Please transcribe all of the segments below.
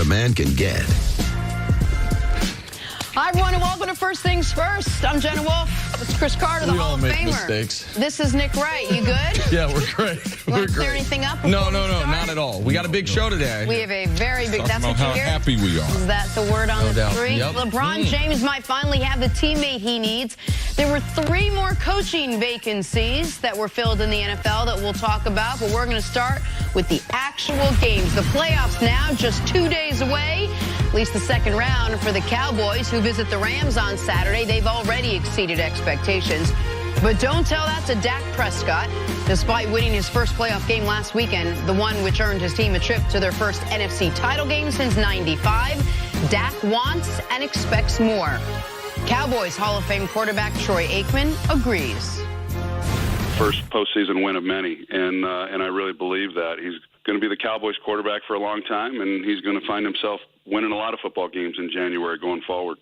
man can get. Hi, everyone, and welcome to First Things First. I'm Jenna Wolf. It's Chris Carter, the Hall of Famer. Mistakes. This is Nick Wright. You good? Yeah, we're great. You want to clear anything up? No, not at all. We got a big show today. We have a very big, that's what how you hear? happy we are. Is that the word on the street? Yep. LeBron James might finally have the teammate he needs. There were 3 more coaching vacancies that were filled in the NFL that we'll talk about, but we're going to start with the actual games. The playoffs now just 2 days away, at least the second round for the Cowboys, who visit the Rams on Saturday. They've already exceeded expectations. But don't tell that to Dak Prescott. Despite winning his first playoff game last weekend, the one which earned his team a trip to their first NFC title game since '95, Dak wants and expects more. Cowboys Hall of Fame quarterback Troy Aikman agrees. First postseason win of many, and I really believe that. He's going to be the Cowboys quarterback for a long time, and he's going to find himself winning a lot of football games in January going forward.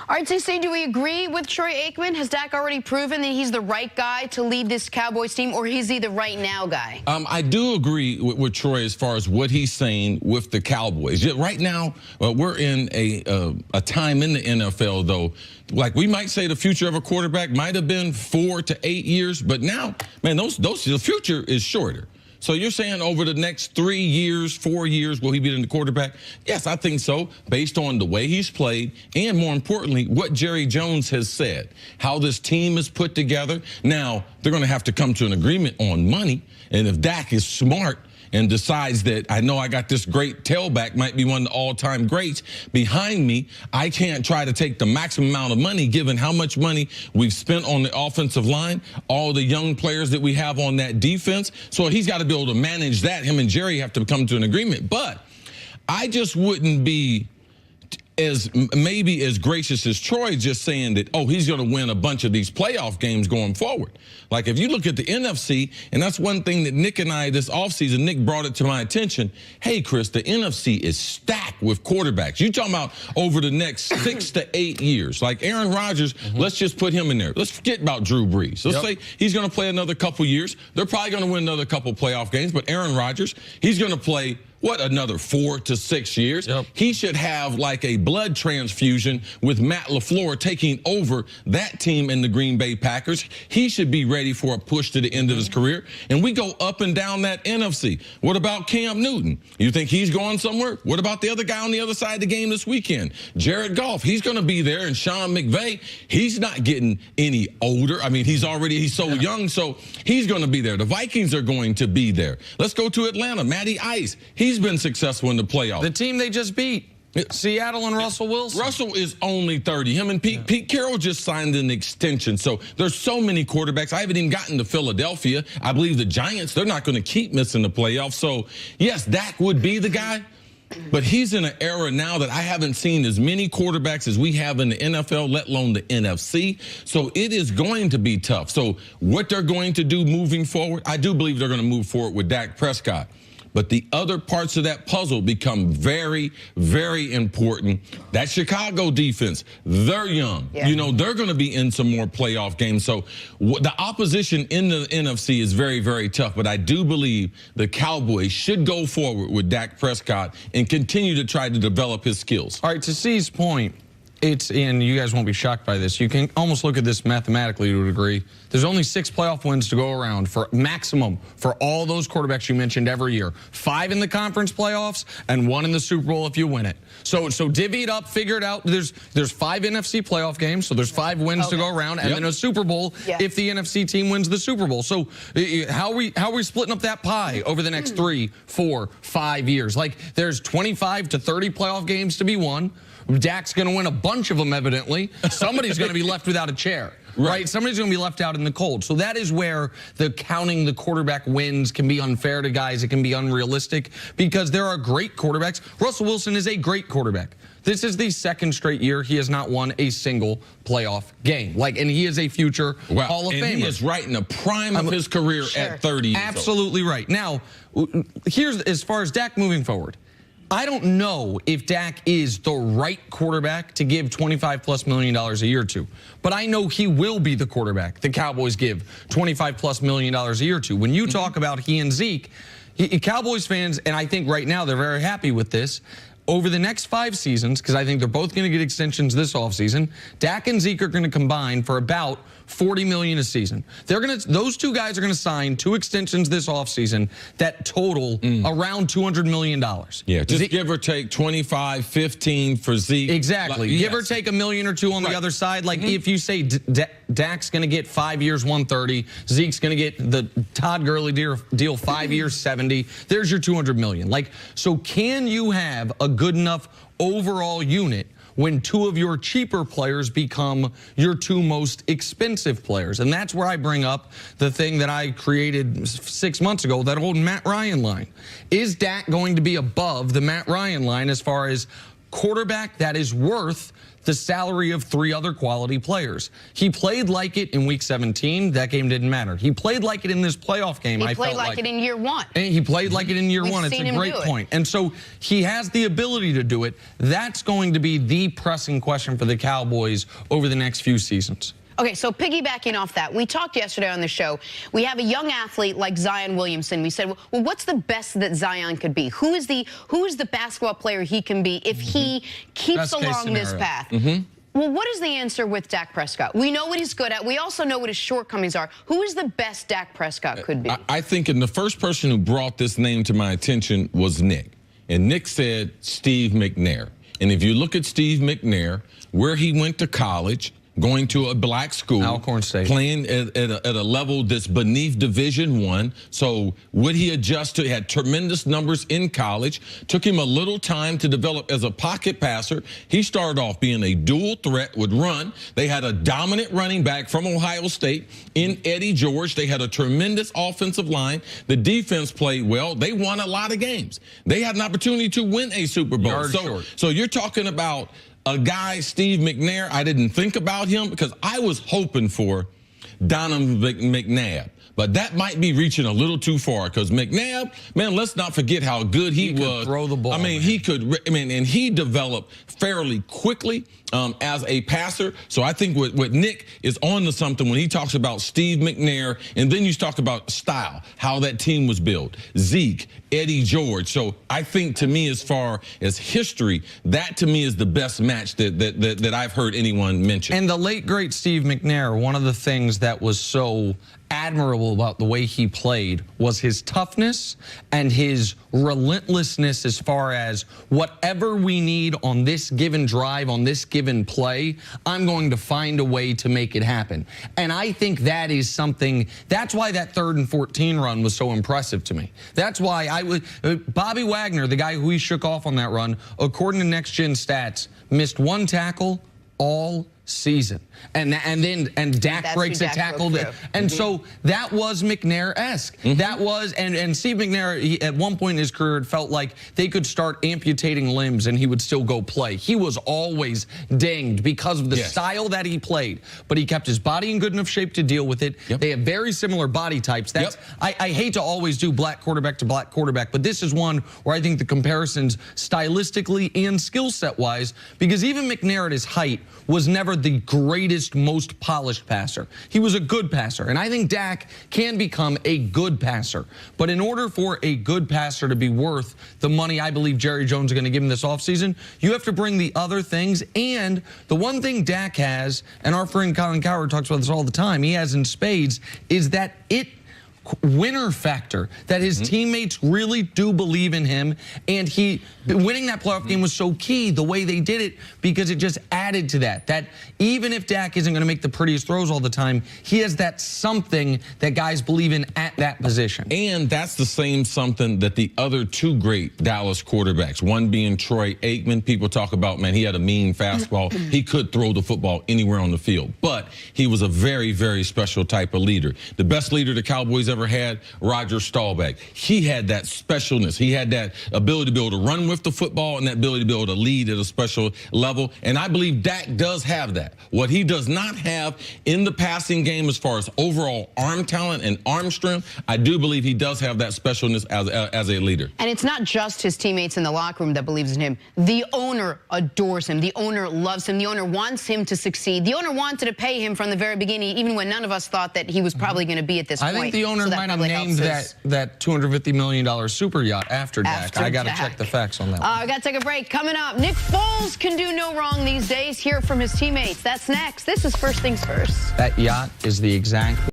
All right, CC, do we agree with Troy Aikman? Has Dak already proven that he's the right guy to lead this Cowboys team, or is he the right now guy? I do agree with Troy as far as what he's saying with the Cowboys. Right now, we're in a time in the NFL, though, like we might say the future of a quarterback might have been 4 to 8 years, but now, man, the future is shorter. So you're saying over the next 3 years, 4 years, will he be the quarterback? Yes, I think so, based on the way he's played and, more importantly, what Jerry Jones has said, how this team is put together. Now, they're going to have to come to an agreement on money, and if Dak is smart and decides that I know I got this great tailback, might be one of the all-time greats behind me, I can't try to take the maximum amount of money given how much money we've spent on the offensive line, all the young players that we have on that defense. So he's got to be able to manage that. Him and Jerry have to come to an agreement. But I just wouldn't be maybe as gracious as Troy just saying that, oh, he's going to win a bunch of these playoff games going forward. Like if you look at the NFC, and that's one thing that Nick and I this offseason, Nick brought it to my attention. Hey, Chris, the NFC is stacked with quarterbacks. You're talking about over the next 6 to 8 years. Like Aaron Rodgers, let's just put him in there. Let's forget about Drew Brees. Let's say he's going to play another couple years. They're probably going to win another couple playoff games, but Aaron Rodgers, he's going to play another 4 to 6 years. He should have like a blood transfusion with Matt LaFleur taking over that team in the Green Bay Packers. He should be ready for a push to the end of his career. And we go up and down that NFC. What about Cam Newton? You think he's going somewhere? What about the other guy on the other side of the game this weekend? Jared Goff, he's going to be there. And Sean McVay, he's not getting any older. I mean, he's so young, so he's going to be there. The Vikings are going to be there. Let's go to Atlanta. Matty Ice, he's been successful in the playoffs. The team they just beat, Seattle and Russell Wilson. Russell is only 30. Him and Pete Carroll just signed an extension. So there's so many quarterbacks. I haven't even gotten to Philadelphia. I believe the Giants, they're not going to keep missing the playoffs. So, yes, Dak would be the guy. But he's in an era now that I haven't seen as many quarterbacks as we have in the NFL, let alone the NFC. So it is going to be tough. So what they're going to do moving forward, I do believe they're going to move forward with Dak Prescott. But the other parts of that puzzle become very, very important. That Chicago defense, they're young. You know, they're going to be in some more playoff games. So the opposition in the NFC is very, very tough. But I do believe the Cowboys should go forward with Dak Prescott and continue to try to develop his skills. All right, to C's point, and you guys won't be shocked by this, you can almost look at this mathematically to a degree. There's only 6 playoff wins to go around for maximum for all those quarterbacks you mentioned every year. 5 in the conference playoffs and 1 in the Super Bowl if you win it. So divvy it up, figure it out. There's 5 NFC playoff games, so there's 5 wins to go around, and then a Super Bowl if the NFC team wins the Super Bowl. So how are we splitting up that pie over the next 3, 4, 5 years? Like there's 25 to 30 playoff games to be won. Dak's going to win a bunch of them, evidently. Somebody's going to be left without a chair. Right? Somebody's going to be left out in the cold. So that is where the counting the quarterback wins can be unfair to guys. It can be unrealistic because there are great quarterbacks. Russell Wilson is a great quarterback. This is the 2nd straight year he has not won a single playoff game. And he is a future Hall of Famer. And he is right in the prime of his career at 30 years old. Absolutely right. Now, here's as far as Dak moving forward. I don't know if Dak is the right quarterback to give $25+ million a year to, but I know he will be the quarterback the Cowboys give $25+ million a year to. When you talk about he and Zeke, Cowboys fans, and I think right now they're very happy with this, over the next 5 seasons, because I think they're both going to get extensions this offseason, Dak and Zeke are going to combine for about $40 million a season. Those two guys are going to sign 2 extensions this offseason that total around $200 million. Yeah, just give or take 25, 15 for Zeke. Exactly. Like, give or take $1 million or 2 on the other side. Like if you say Dak's going to get 5 years, 130, Zeke's going to get the Todd Gurley deal 5 years, 70. There's your $200 million. Like, so can you have a good enough overall unit when 2 of your cheaper players become your 2 most expensive players? And that's where I bring up the thing that I created 6 months ago, that old Matt Ryan line. Is Dak going to be above the Matt Ryan line as far as quarterback that is worth the salary of 3 other quality players? He played like it in Week 17. That game didn't matter. He played like it in this playoff game. He played like it in year 1. And he played like it in year 1. It's a great point. point. And so he has the ability to do it. That's going to be the pressing question for the Cowboys over the next few seasons. Okay, so piggybacking off that, we talked yesterday on the show. We have a young athlete like Zion Williamson. We said, well, what's the best that Zion could be? Who is the basketball player he can be if he keeps along this path? Well, what is the answer with Dak Prescott? We know what he's good at. We also know what his shortcomings are. Who is the best Dak Prescott could be? I think the first person who brought this name to my attention was Nick. And Nick said Steve McNair. And if you look at Steve McNair, where he went to college, going to a black school, Alcorn State, playing at a level that's beneath Division I. So would he adjust to? He had tremendous numbers in college. Took him a little time to develop as a pocket passer. He started off being a dual threat, would run. They had a dominant running back from Ohio State in Eddie George. They had a tremendous offensive line. The defense played well. They won a lot of games. They had an opportunity to win a Super Bowl. So you're talking about a guy, Steve McNair. I didn't think about him because I was hoping for Donovan McNabb. But that might be reaching a little too far because McNabb, man, let's not forget how good he was. Could throw the ball. I mean, and he developed fairly quickly as a passer. So I think what Nick is on to something when he talks about Steve McNair, and then you talk about style, how that team was built. Zeke, Eddie George. So I think, to me, as far as history, that to me is the best match that I've heard anyone mention. And the late, great Steve McNair, one of the things that was so admirable about the way he played was his toughness and his relentlessness as far as whatever we need on this given drive, on this given play, I'm going to find a way to make it happen. And I think that is something, that's why that 3rd and 14 run was so impressive to me. That's why Bobby Wagner, the guy who he shook off on that run, according to Next Gen Stats, missed 1 tackle all season. And Dak breaks a tackle. And so that was McNair-esque. That was, and Steve McNair, at one point in his career, it felt like they could start amputating limbs and he would still go play. He was always dinged because of the style that he played. But he kept his body in good enough shape to deal with it. They have very similar body types. That's I hate to always do black quarterback to black quarterback, but this is one where I think the comparisons stylistically and skill set wise, because even McNair at his height was never the greatest, most polished passer. He was a good passer, and I think Dak can become a good passer. But in order for a good passer to be worth the money I believe Jerry Jones is going to give him this offseason, you have to bring the other things. And the one thing Dak has, and our friend Colin Cowherd talks about this all the time, he has in spades, is that winner factor, that his teammates really do believe in him, and winning that playoff game was so key, the way they did it, because it just added to that even if Dak isn't going to make the prettiest throws all the time, he has that something that guys believe in at that position. And that's the same something that the other 2 great Dallas quarterbacks, one being Troy Aikman, people talk about, man, he had a mean fastball. He could throw the football anywhere on the field, but he was a very, very special type of leader. The best leader the Cowboys ever had, Roger Staubach. He had that specialness. He had that ability to be able to run with the football and that ability to be able to lead at a special level. And I believe Dak does have that. What he does not have in the passing game as far as overall arm talent and arm strength, I do believe he does have that specialness as a leader. And it's not just his teammates in the locker room that believes in him. The owner adores him. The owner loves him. The owner wants him to succeed. The owner wanted to pay him from the very beginning, even when none of us thought that he was probably going to be at this point. I think the owner Miller that might have probably named helps that $250 million super yacht after Dak. After I got to Dak. check the facts on that one. I got to take a break. Coming up, Nick Foles can do no wrong these days. Hear it from his teammates. That's next. This is First Things First. That yacht is the exact